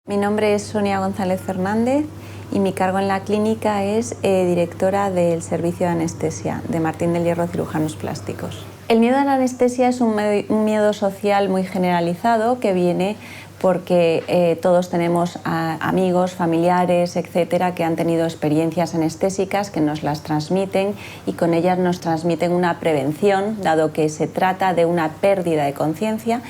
Mi nombre es Sonia González Fernández y mi cargo en la clínica es directora del servicio de anestesia de Martín del Hierro Cirujanos Plásticos. El miedo a la anestesia es un miedo social muy generalizado que viene porque todos tenemos amigos, familiares, etcétera, que han tenido experiencias anestésicas que nos las transmiten y con ellas nos transmiten una prevención, dado que se trata de una pérdida de conciencia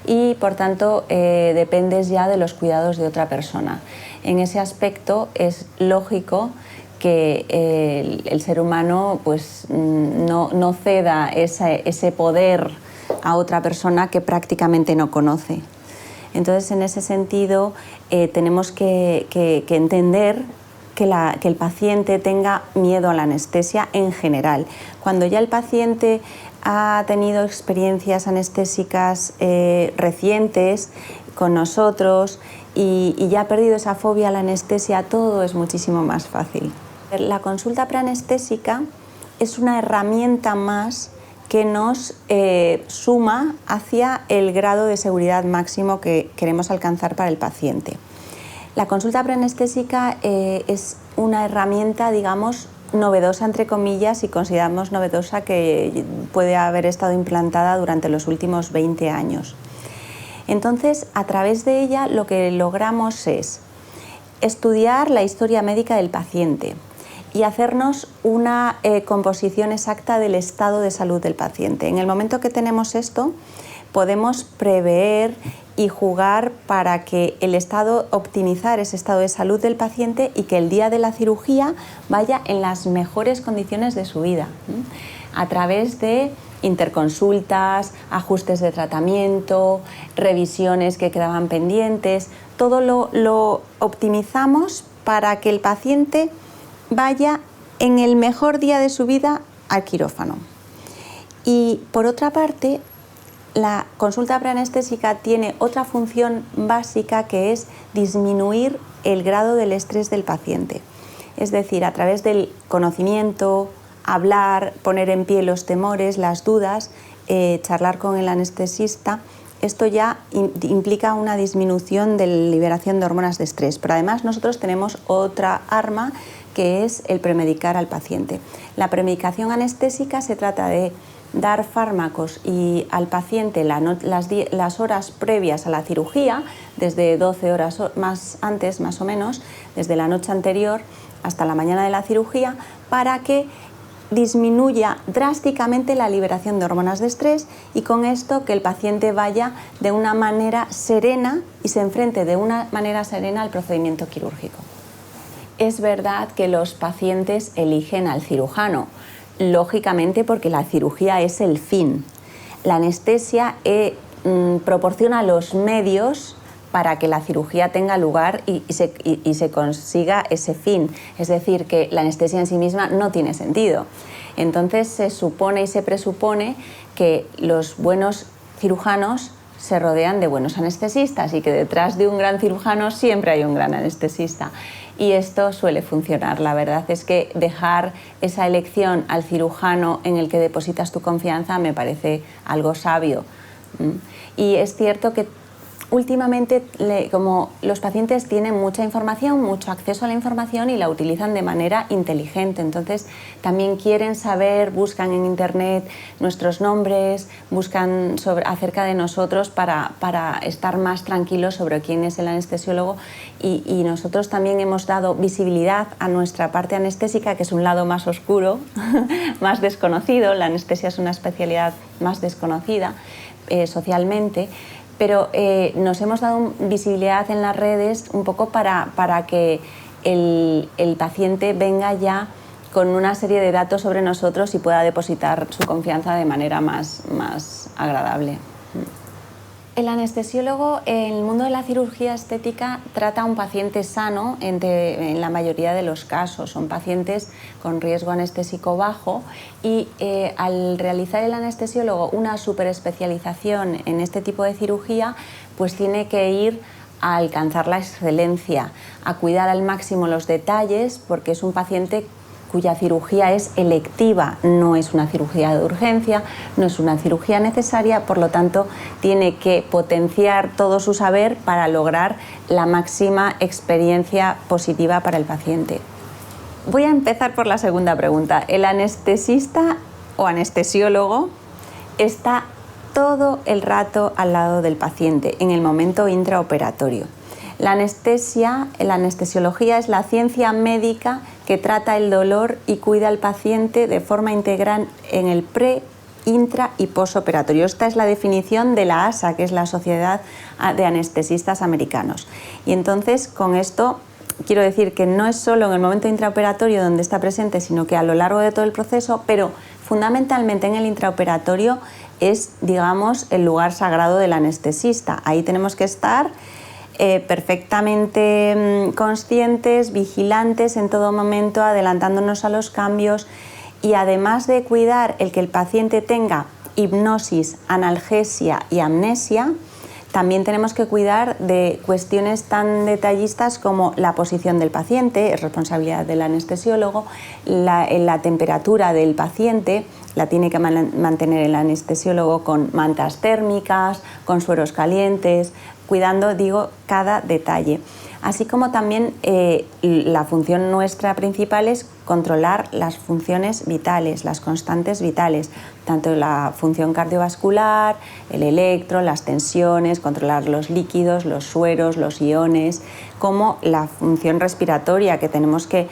y por tanto dependes ya de los cuidados de otra persona. En ese aspecto es lógico que el ser humano pues, no ceda ese poder a otra persona que prácticamente no conoce. Entonces, en ese sentido, tenemos que entender que el paciente tenga miedo a la anestesia en general. Cuando ya el paciente ha tenido experiencias anestésicas recientes con nosotros y ya ha perdido esa fobia a la anestesia, todo es muchísimo más fácil. La consulta preanestésica es una herramienta más que nos suma hacia el grado de seguridad máximo que queremos alcanzar para el paciente. La consulta preanestésica es una herramienta, digamos, novedosa, entre comillas, y consideramos novedosa que puede haber estado implantada durante los últimos 20 años. Entonces, a través de ella lo que logramos es estudiar la historia médica del paciente y hacernos una composición exacta del estado de salud del paciente. En el momento que tenemos esto, podemos prever y jugar para que optimizar ese estado de salud del paciente y que el día de la cirugía vaya en las mejores condiciones de su vida, a través de interconsultas, ajustes de tratamiento, revisiones que quedaban pendientes. Todo lo optimizamos para que el paciente vaya en el mejor día de su vida al quirófano. Y por otra parte, la consulta preanestésica tiene otra función básica que es disminuir el grado del estrés del paciente. Es decir, a través del conocimiento, hablar, poner en pie los temores, las dudas, charlar con el anestesista, esto ya implica una disminución de la liberación de hormonas de estrés. Pero además nosotros tenemos otra arma que es el premedicar al paciente. La premedicación anestésica se trata de dar fármacos y al paciente las horas previas a la cirugía, desde 12 horas más antes más o menos, desde la noche anterior hasta la mañana de la cirugía, para que disminuya drásticamente la liberación de hormonas de estrés y con esto que el paciente vaya de una manera serena y se enfrente de una manera serena al procedimiento quirúrgico. Es verdad que los pacientes eligen al cirujano, lógicamente porque la cirugía es el fin. La anestesia proporciona los medios para que la cirugía tenga lugar y se consiga ese fin. Es decir, que la anestesia en sí misma no tiene sentido. Entonces se supone y se presupone que los buenos cirujanos se rodean de buenos anestesistas y que detrás de un gran cirujano siempre hay un gran anestesista. Y esto suele funcionar. La verdad es que dejar esa elección al cirujano en el que depositas tu confianza me parece algo sabio. Y es cierto que últimamente, como los pacientes tienen mucha información, mucho acceso a la información y la utilizan de manera inteligente, entonces también quieren saber, buscan en internet nuestros nombres, buscan acerca de nosotros para estar más tranquilos sobre quién es el anestesiólogo y nosotros también hemos dado visibilidad a nuestra parte anestésica, que es un lado más oscuro, más desconocido. La anestesia es una especialidad más desconocida socialmente, pero nos hemos dado visibilidad en las redes un poco para que el paciente venga ya con una serie de datos sobre nosotros y pueda depositar su confianza de manera más agradable. El anestesiólogo en el mundo de la cirugía estética trata a un paciente sano en la mayoría de los casos. Son pacientes con riesgo anestésico bajo y al realizar el anestesiólogo una superespecialización en este tipo de cirugía, pues tiene que ir a alcanzar la excelencia, a cuidar al máximo los detalles, porque es un paciente cuya cirugía es electiva, no es una cirugía de urgencia, no es una cirugía necesaria, por lo tanto tiene que potenciar todo su saber para lograr la máxima experiencia positiva para el paciente. Voy a empezar por la segunda pregunta. El anestesista o anestesiólogo está todo el rato al lado del paciente en el momento intraoperatorio. La anestesiología es la ciencia médica que trata el dolor y cuida al paciente de forma integral en el pre, intra y posoperatorio. Esta es la definición de la ASA, que es la Sociedad de Anestesistas Americanos. Y entonces, con esto quiero decir que no es solo en el momento intraoperatorio donde está presente, sino que a lo largo de todo el proceso, pero fundamentalmente en el intraoperatorio es, digamos, el lugar sagrado del anestesista. Ahí tenemos que estar perfectamente conscientes, vigilantes en todo momento, adelantándonos a los cambios, y además de cuidar el que el paciente tenga hipnosis, analgesia y amnesia, también tenemos que cuidar de cuestiones tan detallistas como la posición del paciente, es responsabilidad del anestesiólogo, la temperatura del paciente, la tiene que mantener el anestesiólogo con mantas térmicas, con sueros calientes, cuidando, digo, cada detalle. Así como también la función nuestra principal es controlar las funciones vitales, las constantes vitales, tanto la función cardiovascular, el electro, las tensiones, controlar los líquidos, los sueros, los iones, como la función respiratoria, que tenemos que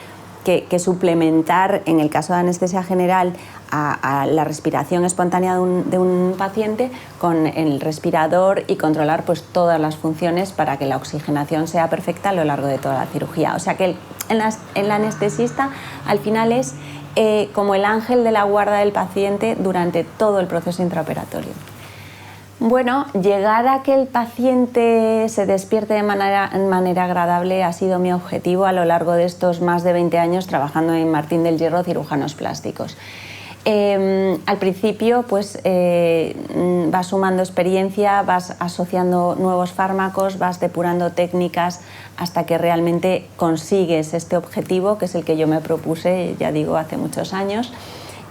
suplementar en el caso de anestesia general a la respiración espontánea de un paciente con el respirador, y controlar pues todas las funciones para que la oxigenación sea perfecta a lo largo de toda la cirugía. O sea que el anestesista al final es como el ángel de la guarda del paciente durante todo el proceso intraoperatorio. Bueno, llegar a que el paciente se despierte de manera agradable ha sido mi objetivo a lo largo de estos más de 20 años trabajando en Martín del Hierro Cirujanos Plásticos. Al principio pues vas sumando experiencia, vas asociando nuevos fármacos, vas depurando técnicas hasta que realmente consigues este objetivo, que es el que yo me propuse, ya digo, hace muchos años,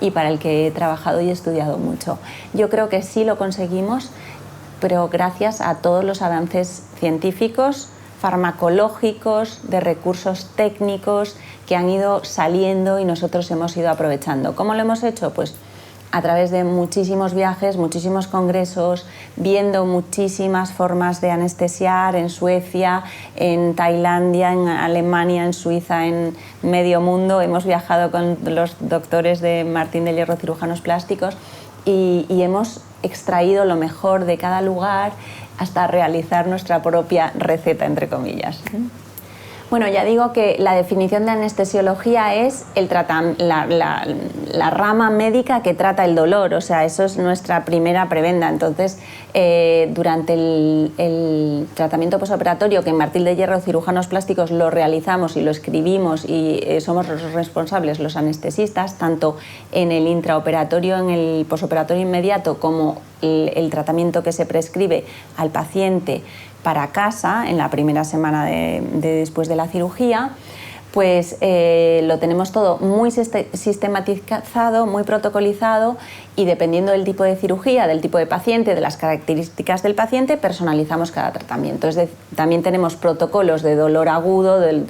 y para el que he trabajado y estudiado mucho. Yo creo que sí lo conseguimos, pero gracias a todos los avances científicos, farmacológicos, de recursos técnicos que han ido saliendo y nosotros hemos ido aprovechando. ¿Cómo lo hemos hecho? Pues a través de muchísimos viajes, muchísimos congresos, viendo muchísimas formas de anestesiar en Suecia, en Tailandia, en Alemania, en Suiza, en medio mundo. Hemos viajado con los doctores de Martín del Hierro Cirujanos Plásticos y hemos extraído lo mejor de cada lugar hasta realizar nuestra propia receta, entre comillas. Bueno, ya digo que la definición de anestesiología es la rama médica que trata el dolor, o sea, eso es nuestra primera prebenda. Entonces, durante el tratamiento posoperatorio, que en Martín del Hierro Cirujanos Plásticos lo realizamos y lo escribimos y somos los responsables, los anestesistas, tanto en el intraoperatorio, en el posoperatorio inmediato, como el tratamiento que se prescribe al paciente para casa en la primera semana después de la cirugía, pues lo tenemos todo muy sistematizado, muy protocolizado, y dependiendo del tipo de cirugía, del tipo de paciente, de las características del paciente, personalizamos cada tratamiento. También tenemos protocolos de dolor agudo, del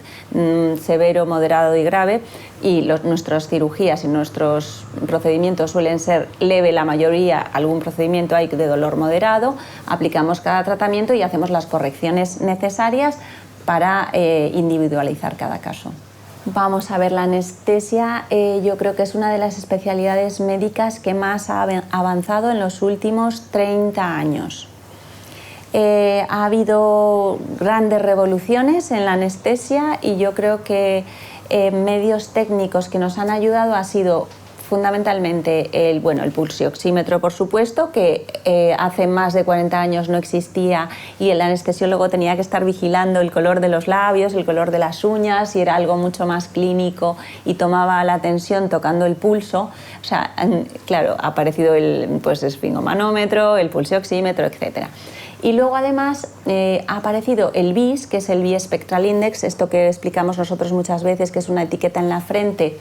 severo, moderado y grave, y nuestras cirugías y nuestros procedimientos suelen ser leve, la mayoría, algún procedimiento hay de dolor moderado. Aplicamos cada tratamiento y hacemos las correcciones necesarias para individualizar cada caso. Vamos a ver, la anestesia yo creo que es una de las especialidades médicas que más ha avanzado en los últimos 30 años. Ha habido grandes revoluciones en la anestesia y yo creo que medios técnicos que nos han ayudado ha sido fundamentalmente el pulsioxímetro, por supuesto, que hace más de 40 años no existía y el anestesiólogo tenía que estar vigilando el color de los labios, el color de las uñas, y era algo mucho más clínico y tomaba la tensión tocando el pulso. O sea, claro, ha aparecido el esfingomanómetro, el pulsioxímetro, etc. Y luego además ha aparecido el BIS, que es el Bispectral Index, esto que explicamos nosotros muchas veces, que es una etiqueta en la frente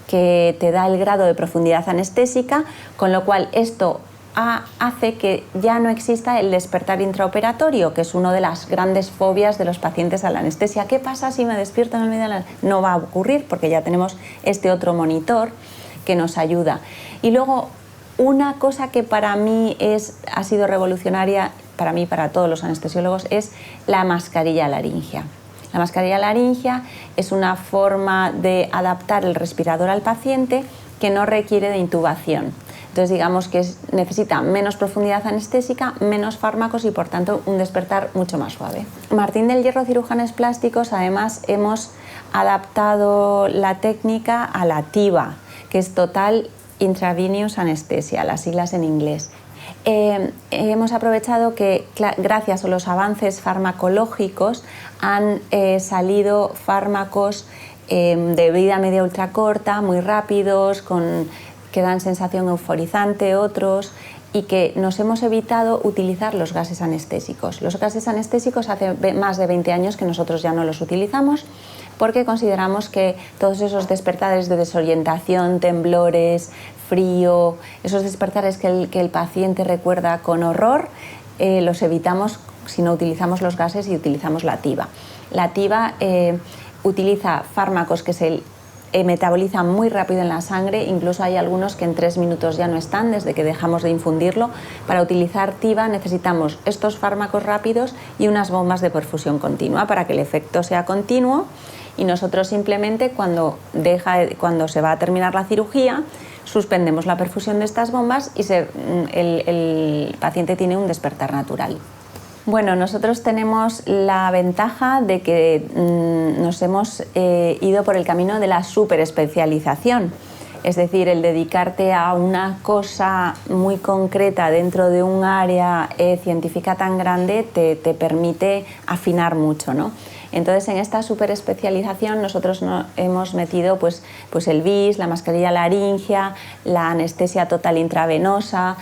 que te da el grado de profundidad anestésica, con lo cual esto hace que ya no exista el despertar intraoperatorio, que es una de las grandes fobias de los pacientes a la anestesia. ¿Qué pasa si me despierto en el medio de la...? No va a ocurrir porque ya tenemos este otro monitor que nos ayuda. Y luego, una cosa que para mí ha sido revolucionaria, para mí, para todos los anestesiólogos, es la mascarilla laringea. La mascarilla laringea es una forma de adaptar el respirador al paciente que no requiere de intubación. Entonces digamos que necesita menos profundidad anestésica, menos fármacos y por tanto un despertar mucho más suave. Martín del Hierro Cirujanos Plásticos además hemos adaptado la técnica a la TIVA, que es Total Intravenous Anesthesia, las siglas en inglés. Hemos aprovechado que gracias a los avances farmacológicos han salido fármacos de vida media ultracorta, muy rápidos, que dan sensación euforizante, otros, y que nos hemos evitado utilizar los gases anestésicos. Los gases anestésicos hace más de 20 años que nosotros ya no los utilizamos porque consideramos que todos esos despertares de desorientación, temblores, frío, esos despertares que el paciente recuerda con horror, los evitamos si no utilizamos los gases y utilizamos la TIVA. La TIVA utiliza fármacos que se metabolizan muy rápido en la sangre, incluso hay algunos que en 3 minutos ya no están desde que dejamos de infundirlo. Para utilizar TIVA necesitamos estos fármacos rápidos y unas bombas de perfusión continua para que el efecto sea continuo, y nosotros simplemente cuando se va a terminar la cirugía suspendemos la perfusión de estas bombas y el paciente tiene un despertar natural. Bueno, nosotros tenemos la ventaja de que nos hemos ido por el camino de la superespecialización, es decir, el dedicarte a una cosa muy concreta dentro de un área científica tan grande te permite afinar mucho, ¿no? Entonces, en esta superespecialización nosotros hemos metido pues el BIS, la mascarilla laringea, la anestesia total intravenosa,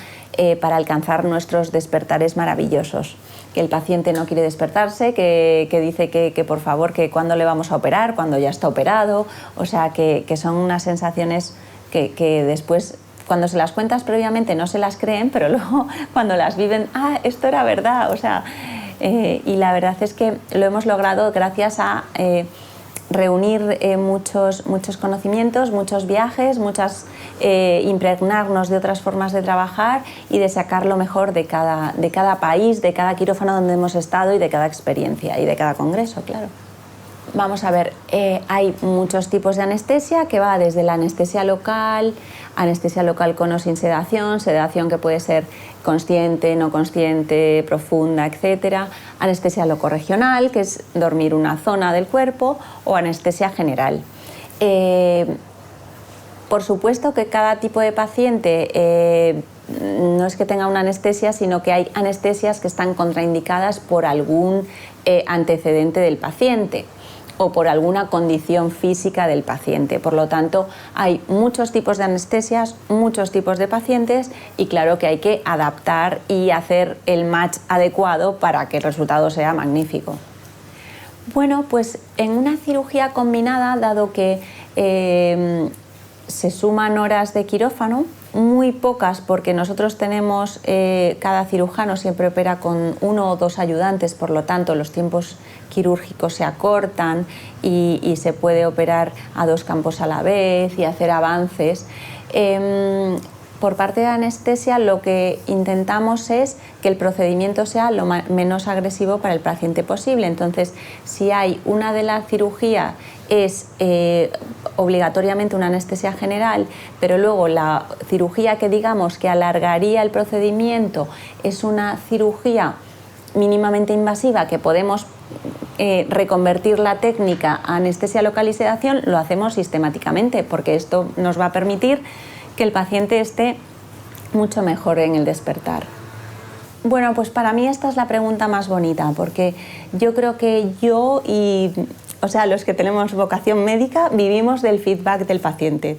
para alcanzar nuestros despertares maravillosos. Que el paciente no quiere despertarse, que dice que por favor, que cuándo le vamos a operar, cuando ya está operado, o sea, que son unas sensaciones que después, cuando se las cuentas previamente no se las creen, pero luego cuando las viven, esto era verdad, o sea, y la verdad es que lo hemos logrado gracias a reunir muchos conocimientos, muchos viajes, impregnarnos de otras formas de trabajar y de sacar lo mejor de cada país, de cada quirófano donde hemos estado y de cada experiencia y de cada congreso, claro. Vamos a ver, hay muchos tipos de anestesia que va desde la anestesia local con o sin sedación, sedación que puede ser consciente, no consciente, profunda, etc. Anestesia locorregional, que es dormir una zona del cuerpo, o anestesia general. Por supuesto que cada tipo de paciente no es que tenga una anestesia, sino que hay anestesias que están contraindicadas por algún antecedente del paciente o por alguna condición física del paciente. Por lo tanto, hay muchos tipos de anestesias, muchos tipos de pacientes, y claro que hay que adaptar y hacer el match adecuado para que el resultado sea magnífico. Bueno, pues en una cirugía combinada, dado que se suman horas de quirófano, muy pocas, porque nosotros tenemos, cada cirujano siempre opera con 1 o 2 ayudantes, por lo tanto los tiempos quirúrgicos se acortan y se puede operar a 2 campos a la vez y hacer avances. Por parte de anestesia, lo que intentamos es que el procedimiento sea lo menos agresivo para el paciente posible. Entonces, si hay una de la cirugía es obligatoriamente una anestesia general, pero luego la cirugía que digamos que alargaría el procedimiento es una cirugía mínimamente invasiva que podemos reconvertir la técnica a anestesia local y sedación, lo hacemos sistemáticamente, porque esto nos va a permitir que el paciente esté mucho mejor en el despertar. Bueno, pues para mí esta es la pregunta más bonita, porque yo creo que los que tenemos vocación médica vivimos del feedback del paciente.